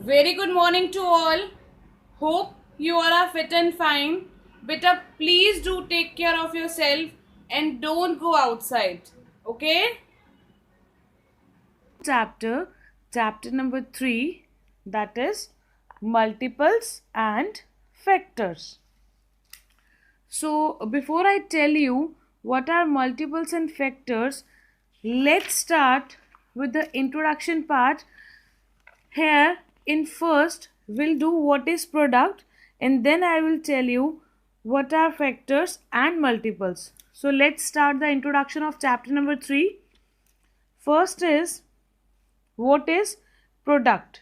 Very good morning to all. Hope you all are fit and fine. Beta, please do take care of yourself and don't go outside. Okay? Chapter, chapter number 3, that is multiples and factors. So, before I tell you what are multiples and factors, let's start with the introduction part. Here in first we'll do what is product and then I will tell you what are factors and multiples. So let's start the introduction of chapter number 3. First is what is product.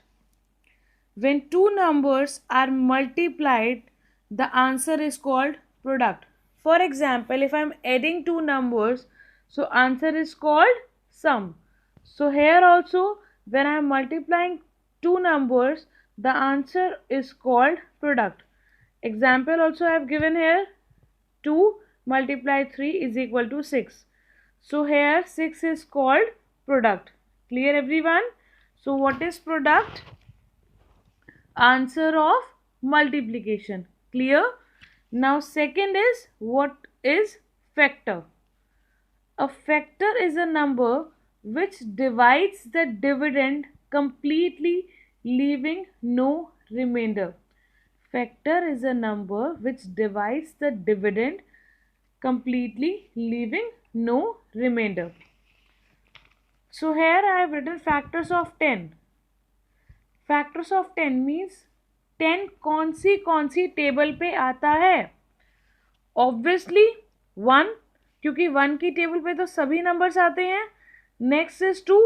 When two numbers are multiplied, the answer is called product. For example, if I am adding two numbers, so answer is called sum. So here also when I am multiplying two numbers, the answer is called product. Example also I have given here, 2 multiplied 3 is equal to 6. So here 6 is called product. Clear everyone? So what is product? Answer of multiplication. Clear? Now second is what is factor. A factor is a number which divides the dividend completely, leaving no remainder. Factor is a number which divides the dividend completely, leaving no remainder. So here I have written factors of 10. Factors of 10 means 10 कौन सी table पे आता है. Obviously 1, क्योंकि 1 की table पे तो सभी numbers आते हैं. नेक्स्ट इज 2,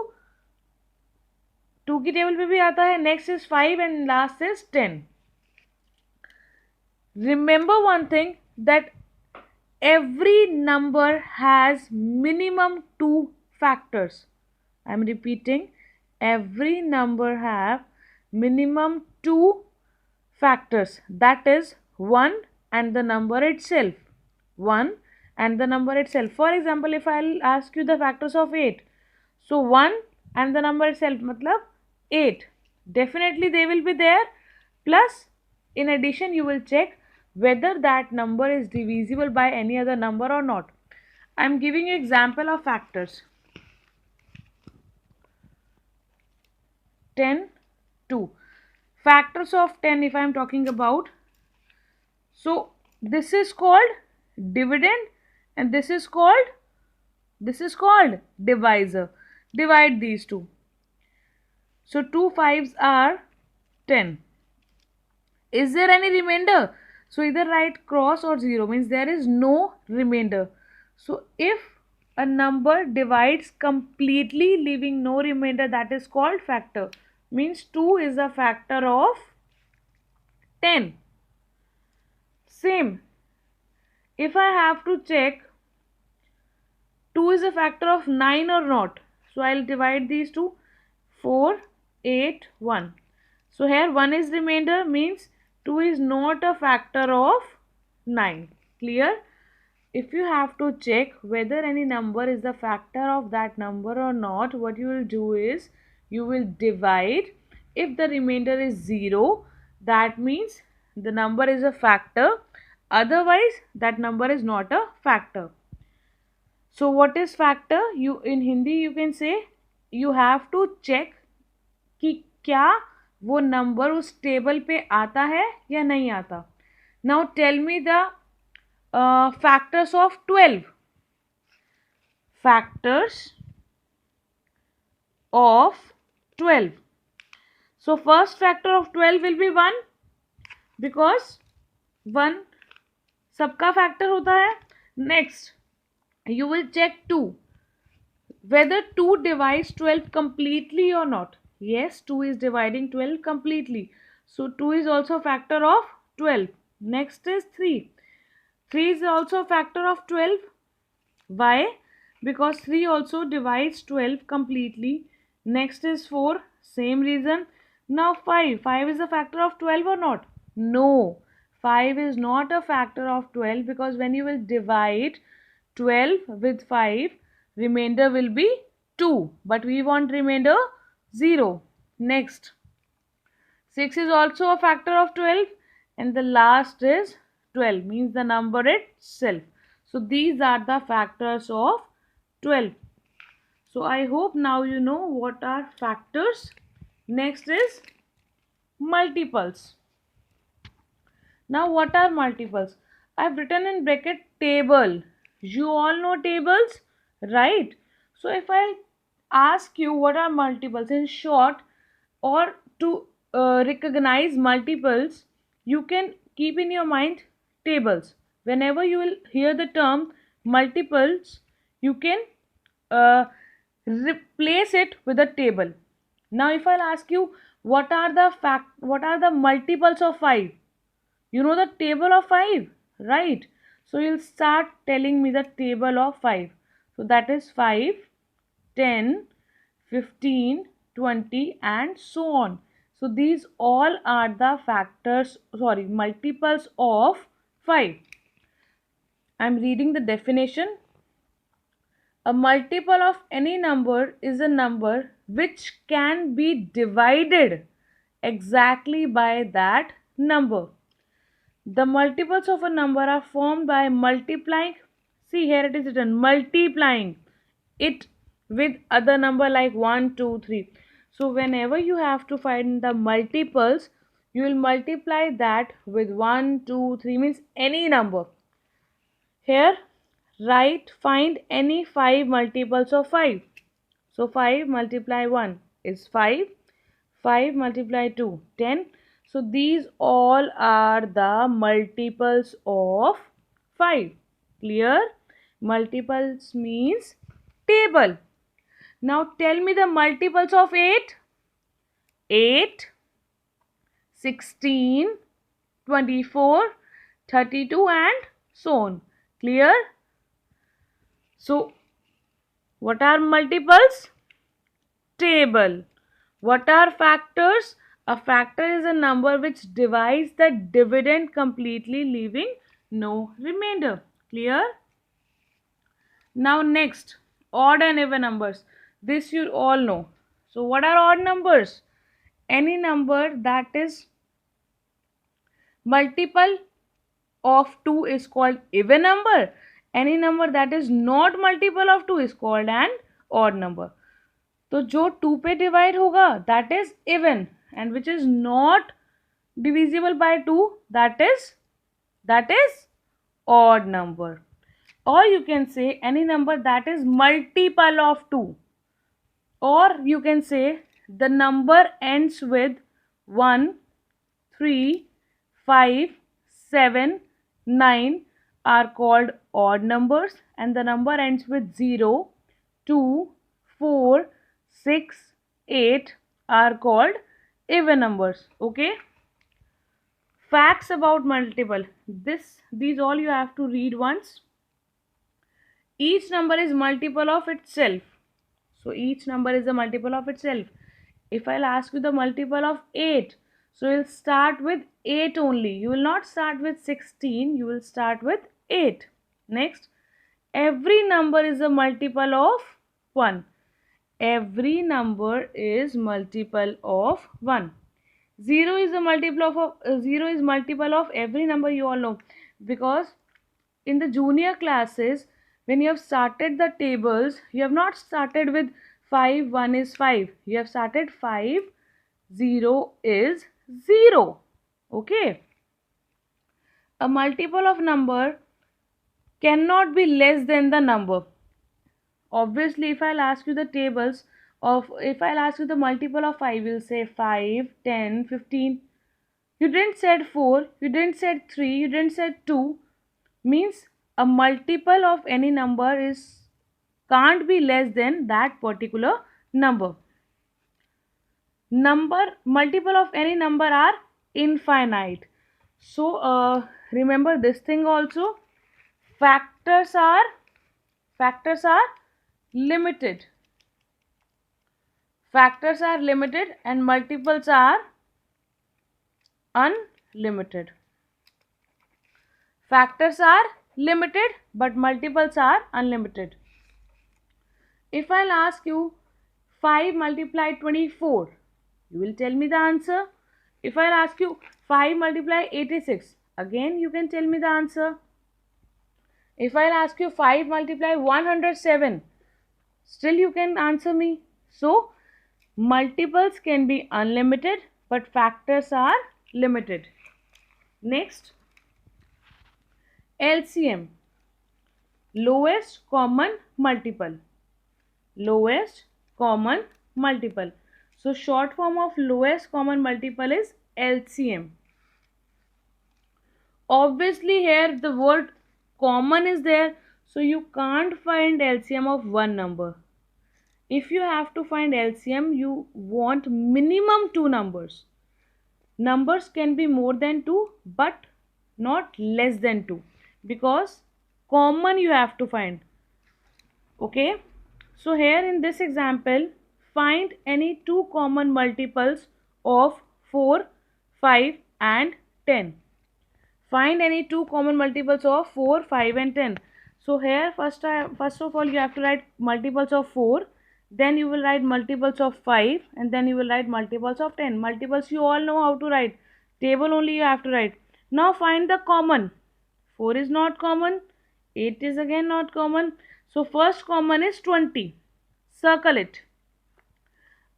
2 की टेबल पे भी आता है. Next is 5 and last is 10. Remember one thing that every number has minimum 2 factors. I am repeating, every number have minimum 2 factors, that is 1 and the number itself. 1 and the number itself. For example, if I'll ask you the factors of 8, so 1 and the number itself matlab 8, definitely they will be there. Plus in addition you will check whether that number is divisible by any other number or not. I am giving you example of factors. 10, 2. Factors of 10 if I am talking about. So this is called dividend and this is called divisor. Divide these two. So 2 5s are 10. Is there any remainder? So either write cross or 0, means there is no remainder. So if a number divides completely leaving no remainder, that is called factor. Means 2 is a factor of 10. Same. If I have to check 2 is a factor of 9 or not, so I will divide these two. 4, 8, 1. So here 1 is remainder, means 2 is not a factor of 9. Clear? If you have to check whether any number is the factor of that number or not, what you will do is you will divide. If the remainder is 0, that means the number is a factor. Otherwise, that number is not a factor. So what is factor? You in Hindi you can say you have to check कि क्या वो number उस table पे आता है या नहीं आता. Now tell me the factors of 12. Factors of 12. So first factor of 12 will be 1 because 1 सबका फैक्टर होता है. Next you will check 2 whether 2 divides 12 completely or not. Yes, 2 is dividing 12 completely. So 2 is also a factor of 12. Next is 3. 3 is also a factor of 12. Why? Because 3 also divides 12 completely. Next is 4. Same reason. Now 5. 5 is a factor of 12 or not? No. 5 is not a factor of 12 because when you will divide 12 with 5, remainder will be 2. But we want remainder 0. Next, 6 is also a factor of 12, and the last is 12, means the number itself. So these are the factors of 12. So I hope now you know what are factors. Next is multiples. Now what are multiples? I've written in bracket table. You all know tables, right? So if I ask you what are multiples in short, or to recognize multiples, you can keep in your mind tables. Whenever you will hear the term multiples, you can uh, replace it with a table. Now if I'll ask you what are the multiples of 5, you know the table of 5, right? So you'll start telling me the table of 5. So that is 5, 10, 15, 20, and so on. So these all are the multiples of 5. I'm reading the definition. A multiple of any number is a number which can be divided exactly by that number. The multiples of a number are formed by multiplying. See, here it is written multiplying it with other number like 1, 2, 3. So whenever you have to find the multiples, you will multiply that with 1, 2, 3, means any number. Here, find any 5 multiples of 5. So 5 multiply 1 is 5. 5 multiply 2, 10. So these all are the multiples of 5. Clear? Multiples means table. Now tell me the multiples of 8. 8, 16, 24, 32, and so on. Clear? So what are multiples? Table. What are factors? A factor is a number which divides the dividend completely, leaving no remainder. Clear? Now next, odd and even numbers. This you all know. So what are odd numbers? Any number that is multiple of 2 is called even number. Any number that is not multiple of 2 is called an odd number. तो जो 2 पे divide होगा that is even, and which is not divisible by 2, that is odd number. Or you can say any number that is multiple of 2, or you can say the number ends with 1, 3, 5, 7, 9 are called odd numbers, and the number ends with 0, 2, 4, 6, 8 are called even numbers. Okay. Facts about multiple. These all you have to read once. Each number is multiple of itself. So each number is a multiple of itself. If I'll ask you the multiple of 8, so you'll start with 8 only. You will not start with 16. You will start with 8. Next, every number is a multiple of 1. Every number is multiple of 1. 0 is a multiple of every number, you all know, because in the junior classes when you have started the tables, you have not started with 5, 1 is 5. You have started 5, 0 is 0. Okay. A multiple of number cannot be less than the number. Obviously, if I'll ask you the tables of, if I'll ask you the multiple of 5, you'll say 5, 10, 15. You didn't said 4, you didn't said 3, you didn't said 2. Means a multiple of any number can't be less than that particular number. Multiple of any number are infinite. So remember this thing also. Factors are limited. Factors are limited and multiples are unlimited. Factors are limited but multiples are unlimited. If I'll ask you 5 multiplied 24, you will tell me the answer. If I'll ask you 5 multiply 86, again you can tell me the answer. If I'll ask you 5 multiply 107, still you can answer me. So multiples can be unlimited, but factors are limited. Next, LCM, lowest common multiple. Lowest common multiple. So short form of lowest common multiple is LCM. Obviously here the word common is there, so you can't find LCM of one number. If you have to find LCM, you want minimum two numbers. Numbers can be more than 2 but not less than 2, because common you have to find. Okay, so here in this example, find any two common multiples of 4, 5 and 10. Find any two common multiples of 4, 5 and 10. So here first of all you have to write multiples of 4, then you will write multiples of 5, and then you will write multiples of 10. Multiples you all know how to write. Table only you have to write. Now find the common. 4 is not common. 8 is again not common. So first common is 20. Circle it.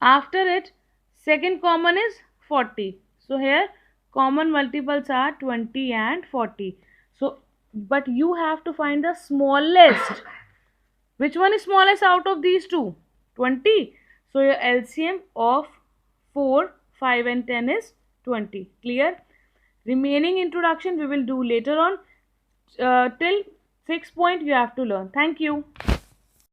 After it, second common is 40. So here common multiples are 20 and 40. So, but you have to find the smallest. Which one is smallest out of these two? 20. So your LCM of 4, 5 and 10 is 20. Clear? Remaining introduction we will do later on. Till 6th point you have to learn. Thank you.